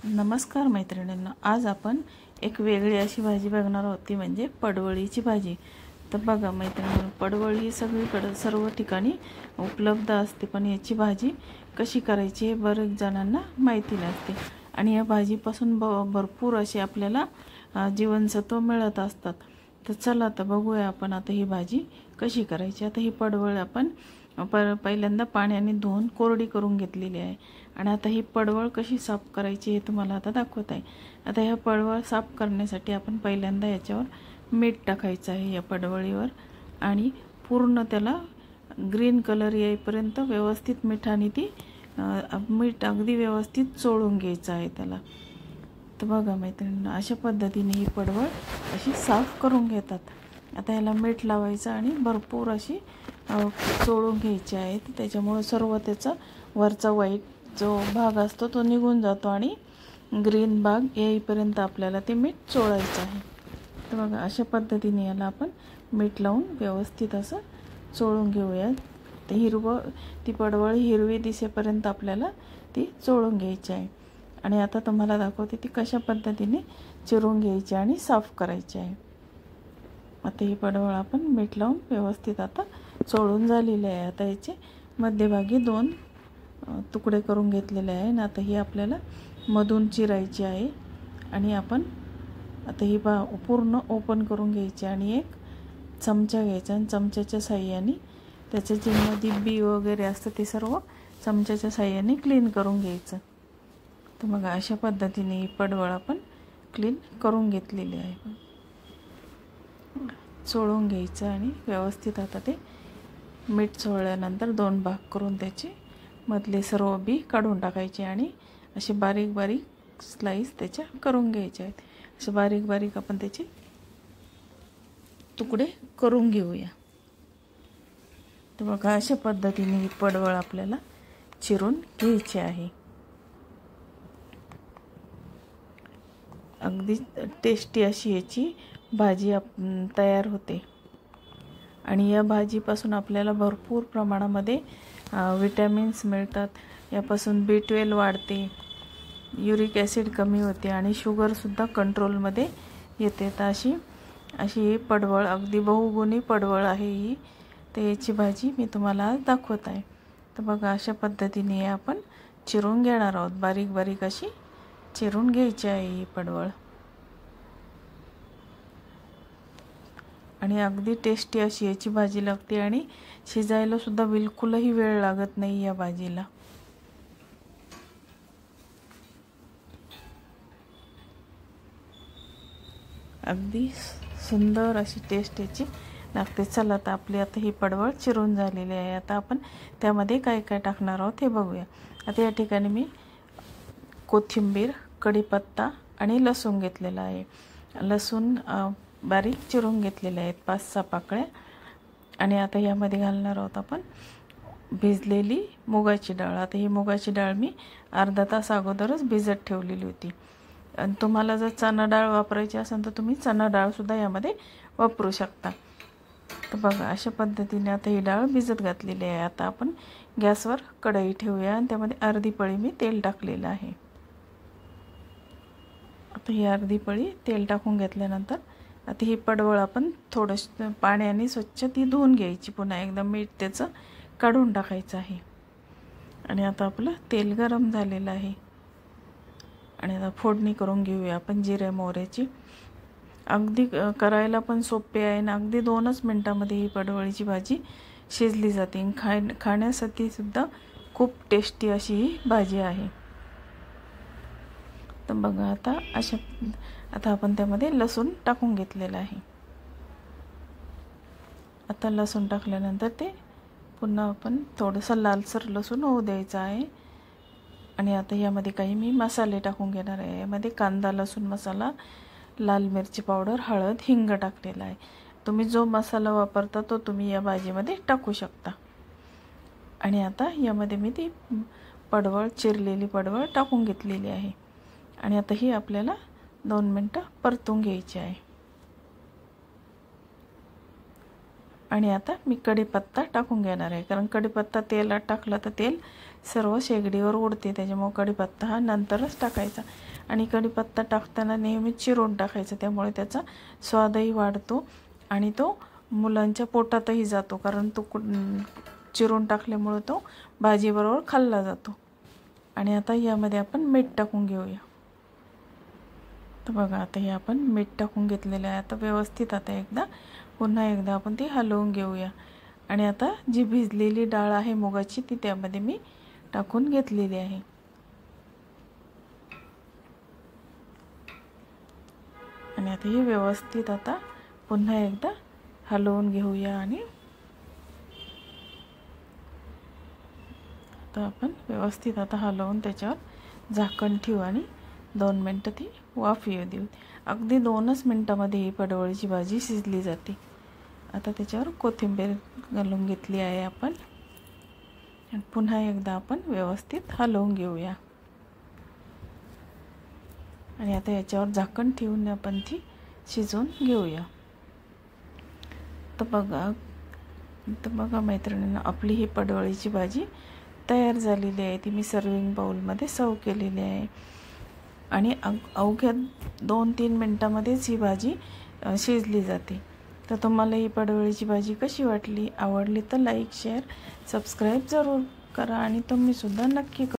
नमस्कार मैत्रिणींनो, आज आपण एक वेगळी अशी भाजी बघणार आहोत, ती म्हणजे पडवळीची भाजी। तर बघा मैत्रिणींनो, पडवळ ही सगळीकडे सर्व ठिकाणी उपलब्ध असते, पण याची भाजी कशी करायची हे बरेच जणांना माहिती नसते। आणि या भाजीपासून भरपूर असे आपल्याला जीवनसत्व मिळत असतात। तर चला आता बघूया आपण आता ही भाजी कशी करायची। आता ही पडवळ आपण पहिल्यांदा पाण्याने धुवून कोरडी करून घेतलेली आहे। आणि आता ही पडवळ कशी साफ करायची हे तुम्हाला आता दाखवत आहे। आता ह्या पडवळ साफ करण्यासाठी आपण पहिल्यांदा याच्यावर मीठ टाकायचं आहे या पडवळीवर, आणि पूर्ण त्याला ग्रीन कलर येईपर्यंत व्यवस्थित मिठाने ती मीठ अगदी व्यवस्थित चोळून घ्यायचं आहे त्याला। तर बघा मैत्रिणींनो, अशा पद्धतीने ही पडवळ अशी साफ करून घेतात। आता याला मीठ लावायचं आणि भरपूर अशी चोळून घ्यायची आहे, त्याच्यामुळे सर्व त्याचा वरचा व्हाईट जो भाग असतो तो निघून जातो आणि ग्रीन भाग येईपर्यंत आपल्याला ते मीठ चोळायचं आहे। तर बघा अशा पद्धतीने याला आपण मीठ लावून व्यवस्थित असं चोळून घेऊया। ती पडवळ हिरवी दिसेपर्यंत आपल्याला ती चोळून घ्यायची आहे। आणि आता तुम्हाला दाखवते ती कशा पद्धतीने चिरून घ्यायची आणि साफ करायची आहे। आता ही पडवळ आपण मीठ लावून व्यवस्थित आता चोळून झालेली आहे। आता याचे मध्यभागी 2 तुकडे करून घेतलेले आहे आणि आता ही आपल्याला मधून चिरायची आहे। आणि आपण आता ही पूर्ण ओपन करून घ्यायची आणि एक चमचा घ्यायचा आणि चमच्याच्या साहाय्याने त्याचे जे मध्ये बी वगैरे असतं ते सर्व चमच्याच्या साहाय्याने क्लीन करून घ्यायचं। तर मग अशा पद्धतीने ही पडवळ आपण क्लीन करून घेतलेली आहे। चोळून घ्यायचं आणि व्यवस्थित आता ते मीठ चोळल्यानंतर 2 भाग करून त्याचे मधले सर्व बी काढून टाकायचे आणि असे बारीक बारीक स्लाइस त्याच्या करून घ्यायचे आहेत। असे बारीक बारीक आपण त्याचे तुकडे करून घेऊया। तर बघा अशा पद्धतीने ही पडवळ आपल्याला चिरून घ्यायची आहे। अगदी टेस्टी अशी याची भाजी तयार होते। आणि या भाजीपासून आपल्याला भरपूर प्रमाणामध्ये विटॅमिन्स मिळतात। यापासून B12 वाढते, युरिक ॲसिड कमी होते आणि शुगरसुद्धा कंट्रोलमध्ये येते। तर अशी पडवळ अगदी बहुगुणी पडवळ आहे ही। तर याची भाजी मी तुम्हाला दाखवत आहे। तर बघा अशा पद्धतीने आपण चिरून घेणार आहोत, बारीक बारीक अशी चिरून घ्यायची आहे ही पडवळ। आणि अगदी टेस्टी अशी याची भाजी लागते आणि शिजायला सुद्धा बिलकुलही वेळ लागत नाही या भाजीला। अगदी सुंदर अशी टेस्ट याची लागते। चला तर आपली आता ही पडवळ चिरून झालेली आहे। आता आपण त्यामध्ये काय काय टाकणार आहोत हे बघूया। आता या ठिकाणी मी कोथिंबीर, कढीपत्ता आणि लसूण घेतलेला आहे। लसूण बारीक चिरून घेतलेले आहेत 5-6 पाकळ्या। आणि आता यामध्ये घालणार आहोत आपण भिजलेली मुगाची डाळ। आता ही मुगाची डाळ मी अर्धा तास अगोदरच भिजत ठेवलेली होती। आणि तुम्हाला जर चणा डाळ वापरायची असेल तर तुम्ही चणा डाळ सुद्धा यामध्ये वापरू शकता। तर बघा अशा पद्धतीने आता ही डाळ भिजत घातलेली आहे। आता आपण गॅसवर कढई ठेवूया आणि त्यामध्ये अर्धी पळी मी तेल टाकलेलं आहे। आता ही अर्धी पळी तेल टाकून घेतल्यानंतर आता ही पडवळ आपण थोडंसं पाण्याने स्वच्छ ती धुवून घ्यायची, पुन्हा एकदा मीठ त्याचं काढून टाकायचं आहे। आणि आता आपलं तेल गरम झालेलं आहे आणि आता फोडणी करून घेऊया आपण जिरे मोहरीची। अगदी करायला पण सोपे आहे आणि अगदी 2च मिनिटामध्ये ही पडवळीची भाजी शिजली जाते। खाण्यासाठी सुद्धा खूप टेस्टी अशी ही भाजी आहे। तर बघा आता आपण त्यामध्ये लसूण टाकून घेतलेला आहे। आता लसूण टाकल्यानंतर ते पुन्हा आपण थोडंसं लालसर लसूण होऊ द्यायचं आहे। आणि आता यामध्ये काही मी मसाले टाकून घेणार आहे। यामध्ये कांदा लसूण मसाला, लाल मिरची पावडर, हळद, हिंग टाकलेला आहे। तुम्ही जो मसाला वापरता तो तुम्ही या भाजीमध्ये टाकू शकता। आणि आता यामध्ये मी ती चिरलेली पडवळ टाकून घेतलेली आहे। आणि आता ही आपल्याला 2 मिनिटं परतून घ्यायची आहे। आणि आता मी कढीपत्ता टाकून घेणार आहे, कारण कढीपत्ता तेलात टाकला तर तेल सर्व शेगडीवर उडते, त्याच्यामुळे कढीपत्ता हा नंतरच टाकायचा. आणि कढीपत्ता टाकताना नेहमी चिरून टाकायचा, त्यामुळे त्याचा स्वादही वाढतो आणि तो मुलांच्या पोटातही जातो, कारण तो चिरून टाकल्यामुळे तो भाजीबरोबर खाल्ला जातो. आणि आता यामध्ये आपण मीठ टाकून घेऊया. तर बघा आता हे आपण मीठ टाकून घेतलेलं आहे. आता व्यवस्थित आता पुन्हा एकदा आपण ती हलवून घेऊया. आणि आता जी भिजलेली डाळ आहे मुगाची ती त्यामध्ये मी टाकून घेतलेली आहे. आणि आता हे व्यवस्थित आता पुन्हा एकदा हलवून घेऊया. आणि आता आपण व्यवस्थित आता हलवून त्याच्यावर झाकण ठेवू आणि 2 मिनटं ती वाफ येऊ देऊ. अगदी 2च मिनटामध्ये ही पडवळीची भाजी शिजली जाते. आता त्याच्यावर कोथिंबीर घालून घेतली आहे आपण. आणि पुन्हा एकदा आपण व्यवस्थित हलवून घेऊया. आणि आता याच्यावर झाकण ठेवून आपण ती शिजवून घेऊया. तर बघा मैत्रिणींनो, आपली ही पडवळीची भाजी तयार झालेली आहे. ती मी सर्विंग बाउलमध्ये सर्व केलेली आहे. आणि अवघ्या 2-3 मिनटामध्येच ही भाजी शिजली जाते. तर तुम्हाला ही पडवळीची भाजी कशी वाटली, आवडली तर लाईक, शेअर, सबस्क्राईब जरूर करा आणि तुम्हीसुद्धा नक्की करा.